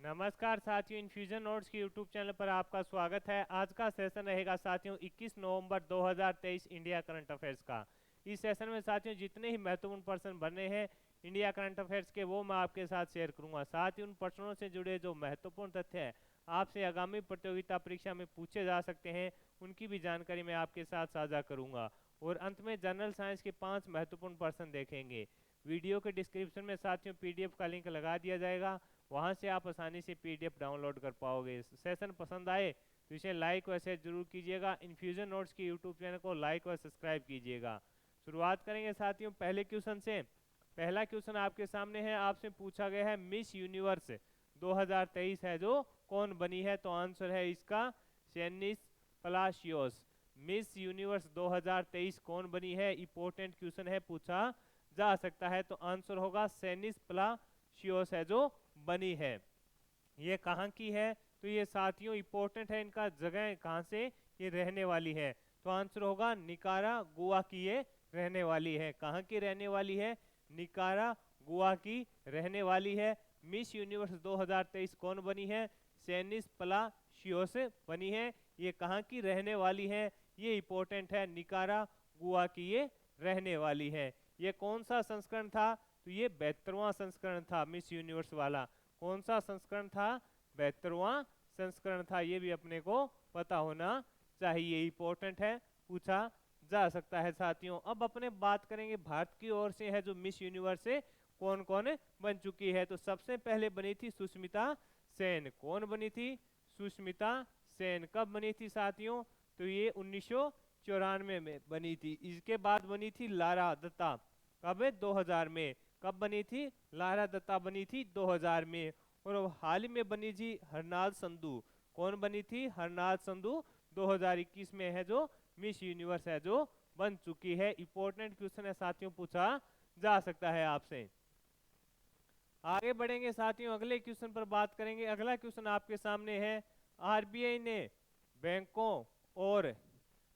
नमस्कार साथियों, infusion notes के यूट्यूब चैनल पर आपका स्वागत है। आज का सेशन रहेगा साथियों 21 नवंबर 2023 इंडिया करंट अफेयर्स का। इस सेशन में साथियों जितने ही महत्वपूर्ण प्रश्न बने हैं इंडिया करंट अफेयर्स के, वो मैं आपके साथ शेयर करूंगा। साथ ही उन प्रश्नों से जुड़े जो महत्वपूर्ण तथ्य हैं आपसे आगामी प्रतियोगिता परीक्षा में पूछे जा सकते हैं, उनकी भी जानकारी मैं आपके साथ साझा करूंगा। और अंत में जनरल साइंस के 5 महत्वपूर्ण प्रश्न देखेंगे। वीडियो के डिस्क्रिप्शन में साथियों पीडीएफ का लिंक लगा दिया जाएगा, वहां से आप आसानी से पीडीएफ डाउनलोड कर पाओगे। सेशन पसंद आए तो इसे लाइक और शेयर जरूर कीजिएगा। इन्फ्यूजन नोट्स के यूट्यूब चैनल को लाइक और सब्सक्राइब कीजिएगा। शुरुआत करेंगे साथियों पहले क्वेश्चन से। पहला क्वेश्चन आपके सामने है, आपसे पूछा गया है मिस यूनिवर्स 2023 है जो कौन बनी है? तो आंसर है इसका सेनिस पलाशियोस। मिस यूनिवर्स 2023 कौन बनी है? इंपॉर्टेंट क्वेश्चन है, पूछा जा सकता है। तो आंसर होगा सेनिस पलाशियोस है जो बनी है। ये कहाँ की है? तो ये साथियों इंपॉर्टेंट है, इनका जगह कहाँ से ये रहने वाली है? तो आंसर होगा निकारा गुआ की ये रहने वाली है। कहाँ की रहने वाली है? निकारा गुआ की रहने वाली है। मिस यूनिवर्स 2023 कौन बनी है? सेनिस पलाशियोस बनी है। ये कहाँ की रहने वाली है? ये इंपॉर्टेंट है, निकारा गुआ की ये रहने वाली है। ये कौन सा संस्करण था? तो ये 72वां संस्करण था मिस यूनिवर्स वाला। कौन सा संस्करण था? 72वां संस्करण था। ये भी अपने को पता होना चाहिए, इंपॉर्टेंट है, पूछा जा सकता है साथियों। अब अपने बात करेंगे भारत की ओर से है जो मिस यूनिवर्स है कौन कौन बन चुकी है। तो सबसे पहले बनी थी सुष्मिता सेन। कौन बनी थी? सुष्मिता सेन। कब बनी थी साथियों? तो ये 1994 में बनी थी। इसके बाद बनी थी लारा दत्ता। कब? 2000 में। कब बनी थी? लारा दत्ता बनी थी 2000 में। और हाल ही में बनी थी हरनाल संधू। कौन बनी थी? हरनाल संधू 2021 में है जो मिस यूनिवर्स है जो बन चुकी है। इंपॉर्टेंट क्वेश्चन है साथियों, पूछा जा सकता है आपसे। आगे बढ़ेंगे साथियों, अगले क्वेश्चन पर बात करेंगे। अगला क्वेश्चन आपके सामने है, आरबीआई ने बैंकों और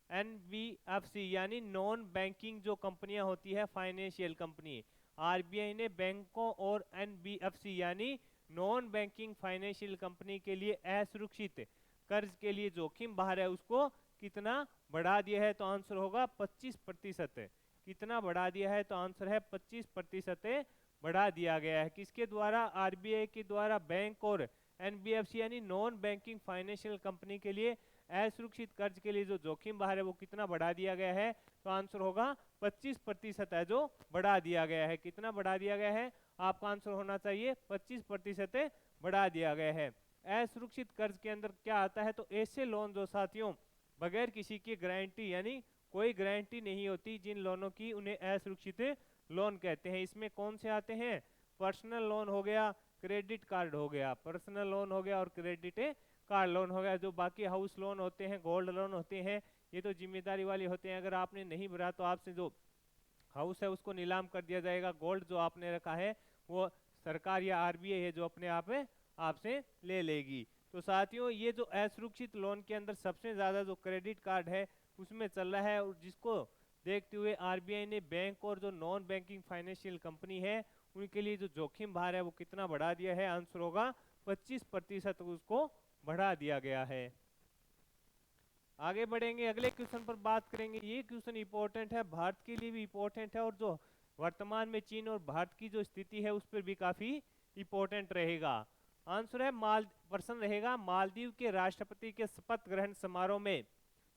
एनबीएफसी यानी नॉन बैंकिंग जो कंपनियां होती है फाइनेंशियल कंपनी, आरबीआई ने बैंकों और एनबीएफसी यानी नॉन बैंकिंग फाइनेंशियल कंपनी के लिए असुरक्षित कर्ज के लिए जोखिम भार है उसको कितना बढ़ा दिया है? तो आंसर होगा 25%। कितना बढ़ा दिया है? तो आंसर है 25% बढ़ा दिया गया है। किसके द्वारा? आरबीआई के द्वारा बैंक और एनबीएफसी यानी नॉन बैंकिंग फाइनेंशियल कंपनी के लिए असुरक्षित कर्ज के लिए जो जोखिम भार है वो कितना बढ़ा दिया गया है? तो आंसर होगा 25% है जो बढ़ा दिया गया है। कितना बढ़ा दिया गया है? आपका आंसर होना चाहिए 25% बढ़ा दिया गया है। असुरक्षित कर्ज के अंदर क्या आता है? तो ऐसे लोन जो साथियों बगैर किसी की गारंटी यानी कोई गारंटी नहीं होती, जिन लोनों की, उन्हें असुरक्षित लोन कहते हैं। इसमें कौन से आते हैं? पर्सनल लोन हो गया, क्रेडिट कार्ड हो गया। पर्सनल लोन हो गया और क्रेडिट कार लोन हो गया। जो बाकी हाउस लोन होते हैं, गोल्ड लोन होते हैं, ये तो जिम्मेदारी वाले होते हैं। अगर आपने नहीं भरा तो आपसे जो हाउस है उसको नीलाम कर दिया जाएगा। गोल्ड जो आपने रखा है वो सरकार या आरबीआई है जो अपने आप है आपसे ले लेगी। तो साथियों ये जो असुरक्षित लोन के अंदर सबसे ज्यादा जो क्रेडिट कार्ड है उसमें चल रहा है, और जिसको देखते हुए आरबीआई ने बैंक और जो नॉन बैंकिंग फाइनेंशियल कंपनी है उनके लिए जो जोखिम भार है वो कितना बढ़ा दिया है? आंसर होगा 25% उसको बढ़ा दिया गया है। आगे बढ़ेंगे, अगले क्वेश्चन पर बात करेंगे। ये क्वेश्चन इंपॉर्टेंट है, भारत के लिए भी इंपॉर्टेंट है, और जो वर्तमान में चीन और भारत की जो स्थिति है उस पर भी काफी इंपॉर्टेंट रहेगा। आंसर है प्रश्न रहेगा, मालदीव के राष्ट्रपति के शपथ ग्रहण समारोह में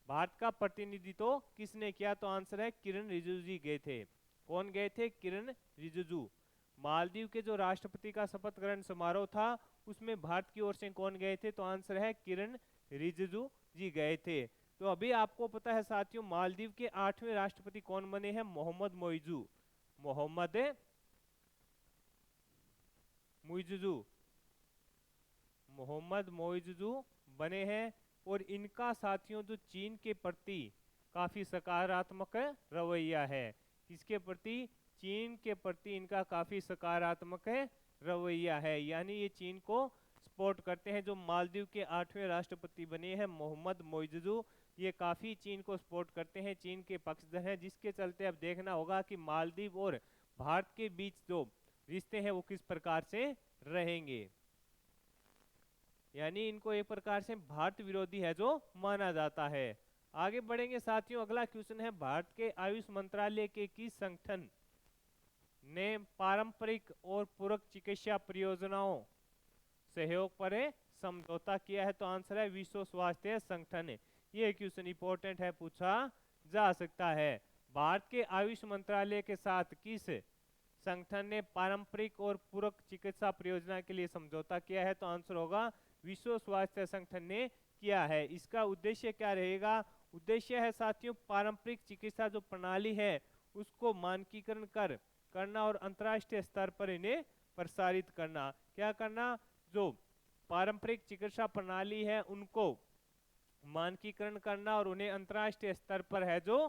भारत का प्रतिनिधित्व किसने किया? तो आंसर है किरण रिजिजू जी गए थे। कौन गए थे? किरण रिजिजू। मालदीव के जो राष्ट्रपति का शपथ ग्रहण समारोह था उसमें भारत की ओर से कौन गए थे? तो आंसर है किरण रिजिजू जी गए थे। तो अभी आपको पता है साथियों मालदीव के 8वें राष्ट्रपति कौन बने हैं? मोहम्मद मोइजू। मोहम्मद मुइजू। मोहम्मद मोइजू बने हैं। और इनका साथियों जो चीन के प्रति काफी सकारात्मक रवैया है। किसके प्रति? चीन के प्रति इनका काफी सकारात्मक रवैया है, यानी ये चीन को सपोर्ट करते हैं। जो मालदीव के 8वें राष्ट्रपति बने हैं मोहम्मद मोइजू, ये काफी चीन को सपोर्ट करते हैं, चीन के पक्षधर हैं, जिसके चलते अब देखना होगा कि मालदीव और भारत के बीच जो रिश्ते हैं वो किस प्रकार से रहेंगे। यानी इनको एक प्रकार से भारत विरोधी है जो माना जाता है। आगे बढ़ेंगे साथियों, अगला क्वेश्चन है भारत के आयुष मंत्रालय के किस संगठन ने पारंपरिक और पूरक चिकित्सा परियोजनाओं सहयोग पर समझौता किया है? तो आंसर है विश्व स्वास्थ्य संगठन। ये क्वेश्चन इंपॉर्टेंट है, पूछा जा सकता है। भारत के आयुष मंत्रालय के साथ किस संगठन ने पारंपरिक और पूरक चिकित्सा परियोजना के लिए समझौता किया है? तो आंसर होगा विश्व स्वास्थ्य संगठन ने किया है। इसका उद्देश्य क्या रहेगा? उद्देश्य है साथियों पारंपरिक चिकित्सा जो प्रणाली है उसको मानकीकरण करना और अंतर्राष्ट्रीय स्तर पर इन्हें प्रसारित करना। क्या करना? जो पारंपरिक चिकित्सा प्रणाली है उनको मानकीकरण करना और उन्हें अंतर्राष्ट्रीय स्तर पर है जो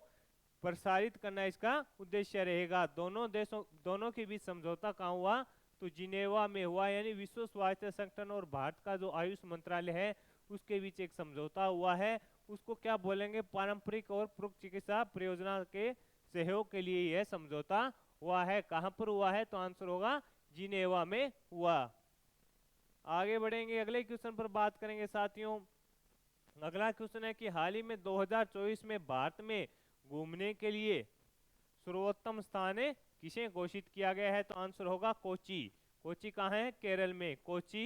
प्रसारित करना इसका उद्देश्य रहेगा। दोनों के बीच समझौता कहाँ हुआ? तो जिनेवा में हुआ, यानी विश्व स्वास्थ्य संगठन और भारत का जो आयुष मंत्रालय है उसके बीच एक समझौता हुआ है। उसको क्या बोलेंगे? पारंपरिक और पूरक चिकित्सा परियोजना के सहयोग के लिए यह समझौता हुआ है। कहाँ पर हुआ है? तो आंसर होगा जिनेवा में हुआ। आगे बढ़ेंगे, अगले क्वेश्चन पर बात करेंगे साथियों। अगला क्वेश्चन है कि हाल ही में 2024 में भारत में घूमने के लिए सर्वोत्तम स्थान किसे घोषित किया गया है? तो आंसर होगा कोची। कोची कहाँ है? केरल में कोची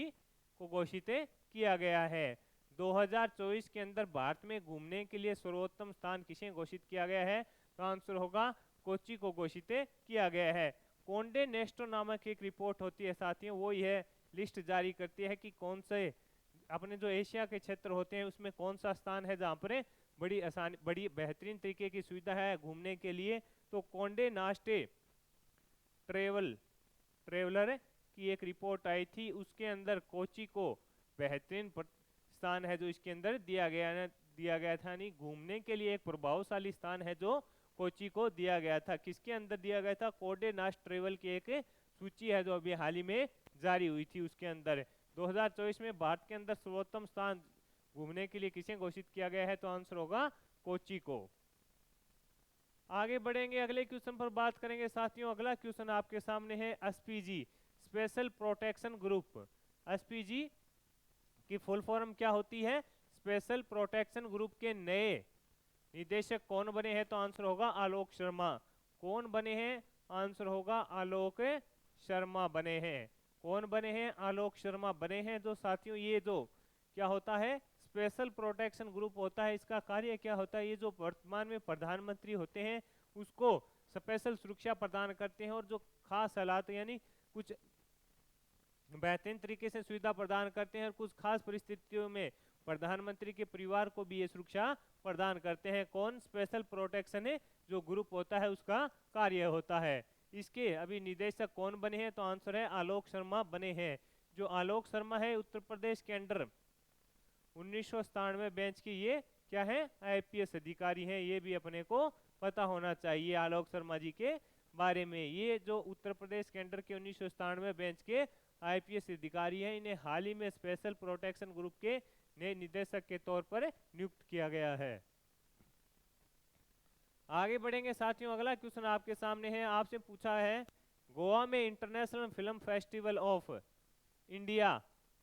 को घोषित किया गया है। 2024 के अंदर भारत में घूमने के लिए सर्वोत्तम स्थान किसे घोषित किया गया है? तो आंसर होगा कोची को घोषित किया गया है। कोंडे नेस्टो नामक एक रिपोर्ट होती है साथियों, वो यह लिस्ट जारी करती है कि कौन से अपने जो एशिया के क्षेत्र होते हैं उसमें कौन सा स्थान है जहाँ पर बड़ी आसानी बड़ी बेहतरीन तरीके की सुविधा है घूमने के लिए। तो कोंडे नास्टे ट्रेवलर की एक रिपोर्ट आई थी, उसके अंदर कोची को बेहतरीन स्थान है जो इसके अंदर दिया गया था। नहीं, घूमने के लिए एक प्रभावशाली स्थान है जो कोची को दिया गया था। किसके अंदर दिया गया था? कोंडे नास्ट ट्रेवल की एक सूची है जो अभी हाल ही में जारी हुई थी। उसके अंदर 2024 में भारत के अंदर सर्वोत्तम स्थान घूमने के लिए किसे घोषित किया गया है? तो आंसर होगा कोची को। आगे बढ़ेंगे, अगले क्वेश्चन पर बात करेंगे साथियों। अगला क्वेश्चन आपके सामने है SPG special protection group. SPG की फुल फॉर्म क्या होती है? स्पेशल प्रोटेक्शन ग्रुप के नए निदेशक कौन बने हैं? तो आंसर होगा आलोक शर्मा। कौन बने हैं? आंसर होगा आलोक शर्मा बने हैं। कौन बने हैं? आलोक शर्मा बने हैं। जो साथियों ये जो क्या होता है स्पेशल प्रोटेक्शन ग्रुप होता है, इसका कार्य क्या होता है? ये जो वर्तमान में प्रधानमंत्री होते हैं उसको स्पेशल सुरक्षा प्रदान करते हैं और जो खास हालात यानी कुछ बेहतरीन तरीके से सुविधा प्रदान करते हैं और कुछ खास परिस्थितियों में प्रधानमंत्री के परिवार को भी ये सुरक्षा प्रदान करते हैं। कौन? स्पेशल प्रोटेक्शन है जो ग्रुप होता है उसका कार्य होता है। इसके अभी निदेशक कौन बने हैं? तो आंसर है आलोक शर्मा बने हैं। जो आलोक शर्मा है उत्तर प्रदेश के अंडर 1997 बेंच की ये क्या है? आईपीएस अधिकारी हैं। ये भी अपने को पता होना चाहिए आलोक शर्मा जी के बारे में। ये जो उत्तर प्रदेश के अंडर के 1997 बेंच के आईपीएस अधिकारी हैं, इन्हें हाल ही में स्पेशल प्रोटेक्शन ग्रुप के नए निदेशक के तौर पर नियुक्त किया गया है। आगे बढ़ेंगे साथियों, अगला क्वेश्चन आपके सामने है। आपसे पूछा है गोवा में international film festival of India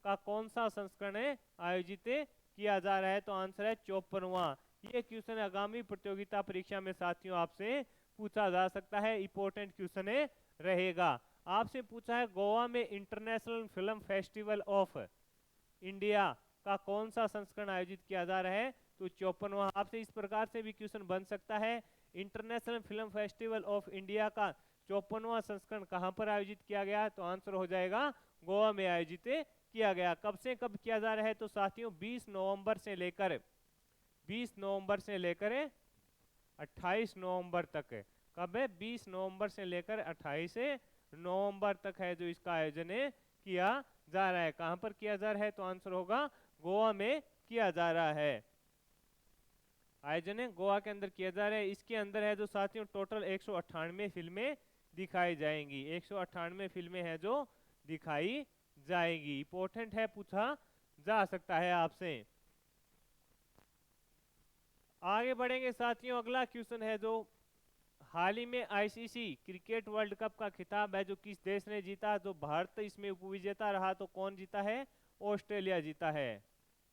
का कौन सा संस्करण आयोजित किया जा रहा है? तो आंसर है 54वां। ये क्वेश्चन आगामी प्रतियोगिता परीक्षा में साथियों आपसे पूछा जा सकता है, इंपॉर्टेंट क्वेश्चन रहेगा। आपसे पूछा है गोवा में international film festival of India का कौन सा संस्करण आयोजित किया जा रहा है? तो 54वां। आपसे इस प्रकार से भी क्वेश्चन बन सकता है, international film festival of India का 54वां संस्करण कहां पर आयोजित किया गया? तो आंसर हो जाएगा गोवा में आयोजित किया गया। कब से कब किया जा रहा है? तो साथियों 20 नवंबर से लेकर 28 नवंबर तक। कब है? 20 नवंबर से लेकर 28 नवंबर तक है जो इसका आयोजन किया जा रहा है। कहां पर किया जा रहा है? तो आंसर होगा गोवा में किया जा रहा है। आयोजन गोवा के अंदर किया जा रहा है। इसके अंदर है जो साथियों टोटल 198 फिल्में दिखाई जाएंगी। 198 फिल्में हैं जो दिखाई जाएगी। इंपॉर्टेंट है, पूछा जा सकता है आपसे। आगे बढ़ेंगे साथियों, अगला क्वेश्चन है जो हाल ही में आईसीसी क्रिकेट वर्ल्ड कप का खिताब है जो किस देश ने जीता? जो भारत इसमें उपविजेता रहा, तो कौन जीता है? ऑस्ट्रेलिया जीता है।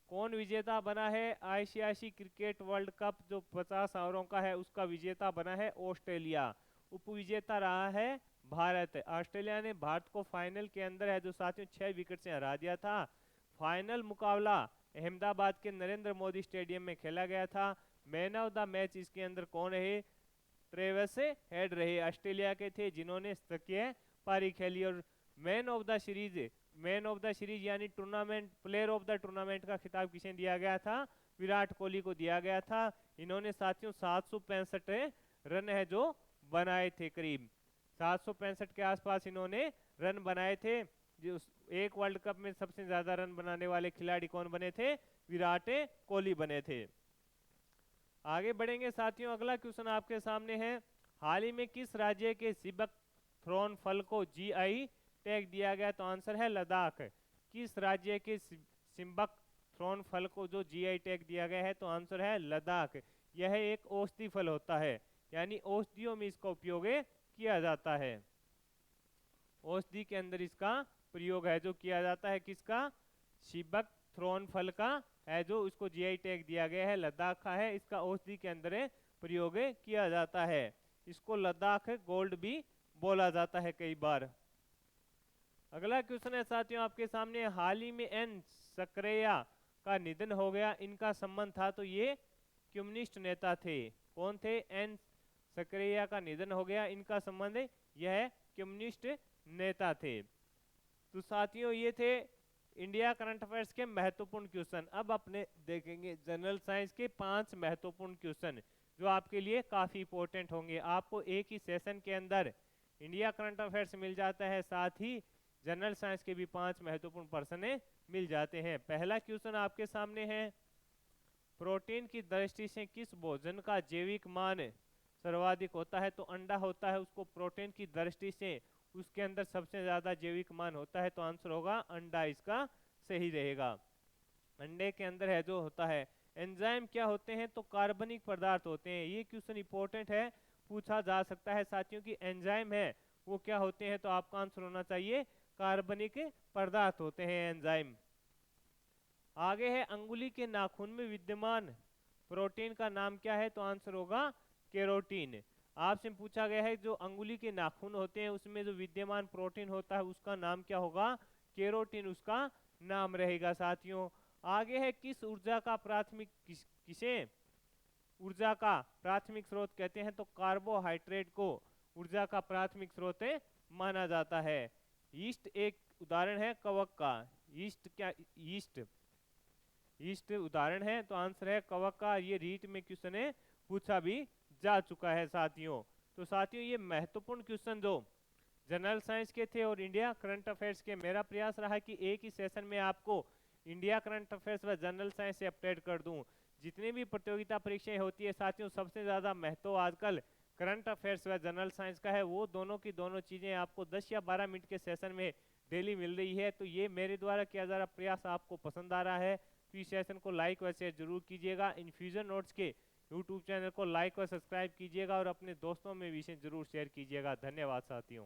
कौन विजेता बना है आईसीआईसी क्रिकेट वर्ल्ड कप जो 50 ओवरों का है उसका विजेता बना है ऑस्ट्रेलिया। उपविजेता रहा है भारत। ऑस्ट्रेलिया ने भारत को फाइनल के अंदर है जो साथियों 6 विकेट से हरा दिया था। फाइनल मुकाबला अहमदाबाद के नरेंद्र मोदी स्टेडियम में खेला गया था। मैन ऑफ द मैच इसके अंदर कौन रहे? ट्रेविस हेड रहे, ऑस्ट्रेलिया के थे जिन्होंने शतकीय पारी खेली। और मैन ऑफ द सीरीज यानी tournament player of the tournament का खिताब किसे दिया गया था? विराट कोहली को दिया गया था। इन्होंने साथियों 765 रन है जो बनाए थे, करीब 765 के आसपास इन्होंने रन बनाए थे। जो एक वर्ल्ड कप में सबसे ज्यादा रन बनाने वाले खिलाड़ी कौन बने थे? विराट कोहली बने थे। आगे बढ़ेंगे साथियों, अगला क्वेश्चन आपके सामने है। हाल ही में किस राज्य के सिबक थ्रोन फल को जीआई टैग दिया गया? तो आंसर है लद्दाख। किस राज्य के सिम्बक थ्रोन फल को जो जीआई टैग दिया गया है? तो आंसर है लद्दाख। यह एक औषधि फल होता है, यानी औषधियों में इसका उपयोग किया जाता है। औषधि के अंदर इसका प्रयोग है जो किया जाता है। किसका? सिबक थ्रोन फल का है जो इसको जीआई टैग दिया गया है, लद्दाख का है। इसका औषधि के अंदर प्रयोग किया जाता है। इसको लद्दाख गोल्ड भी बोला जाता है कई बार। अगला क्वेश्चन है साथियों आपके सामने, हाल ही में एन सक्रेया का निधन हो गया, इनका संबंध था? तो ये कम्युनिस्ट नेता थे। कौन थे? एन सक्रेया का निधन हो गया, इनका संबंध यह कम्युनिस्ट नेता थे। तो साथियों ये थे इंडिया करंट अफेयर्स के महत्वपूर्ण क्वेश्चन। अब अपने देखेंगे जनरल साइंस के 5 महत्वपूर्ण क्वेश्चन जो आपके लिए काफी इंपॉर्टेंट होंगे। आपको एक ही सेशन के अंदर इंडिया करंट अफेयर्स मिल जाता है, साथ ही जनरल साइंस के भी 5 महत्वपूर्ण प्रश्न मिल जाते हैं। पहला क्वेश्चन आपके सामने है, प्रोटीन की दृष्टि से किस भोजन का जैविक मान सर्वाधिक होता है? तो अंडा होता है, उसको प्रोटीन की दृष्टि से उसके अंदर सबसे ज्यादा जैविक मान होता है, तो आंसर होगा अंडा, इसका सही रहेगा। अंडे के अंदर है जो होता है। एंजाइम क्या होते हैं? तो कार्बनिक पदार्थ होते हैं। ये क्वेश्चन इंपॉर्टेंट है, पूछा जा सकता है साथियों की एंजाइम है वो क्या होते हैं? तो आपका आंसर होना चाहिए कार्बनिक पदार्थ होते हैं एंजाइम। आगे है, अंगुली के नाखून में विद्यमान प्रोटीन का नाम क्या है? तो आंसर होगा केरोटीन। आपसे पूछा गया है जो अंगुली के नाखून होते हैं उसमें जो विद्यमान प्रोटीन होता है उसका नाम क्या होगा? केरोटीन उसका नाम रहेगा साथियों। आगे है, किस ऊर्जा का प्राथमिक किसे ऊर्जा का प्राथमिक स्रोत कहते हैं? तो कार्बोहाइड्रेट को ऊर्जा का प्राथमिक स्रोत माना जाता है। ईस्ट एक उदाहरण है कवक का। ईस्ट उदाहरण है, तो आंसर है कवक का। ये रीट में क्वेश्चन पूछा भी जा चुका है साथियों। तो साथियों ये महत्वपूर्ण क्वेश्चन जो जनरल साइंस के थे और इंडिया करंट अफेयर्स के, मेरा प्रयास रहा कि एक ही सेशन में आपको इंडिया करंट अफेयर्स व जनरल साइंस से अपडेट कर दूं। जितनी भी प्रतियोगिता परीक्षाएं होती है साथियों, सबसे ज़्यादा महत्व आजकल करंट अफेयर्स व जनरल साइंस का है। वो दोनों की दोनों चीज़ें आपको 10 या 12 मिनट के सेशन में डेली मिल रही है। तो ये मेरे द्वारा किया जा रहा प्रयास आपको पसंद आ रहा है तो इस सेशन को लाइक व शेयर जरूर कीजिएगा। इन्फ्यूजन नोट्स के यूट्यूब चैनल को लाइक और सब्सक्राइब कीजिएगा और अपने दोस्तों में भी इसे जरूर शेयर कीजिएगा। धन्यवाद साथियों।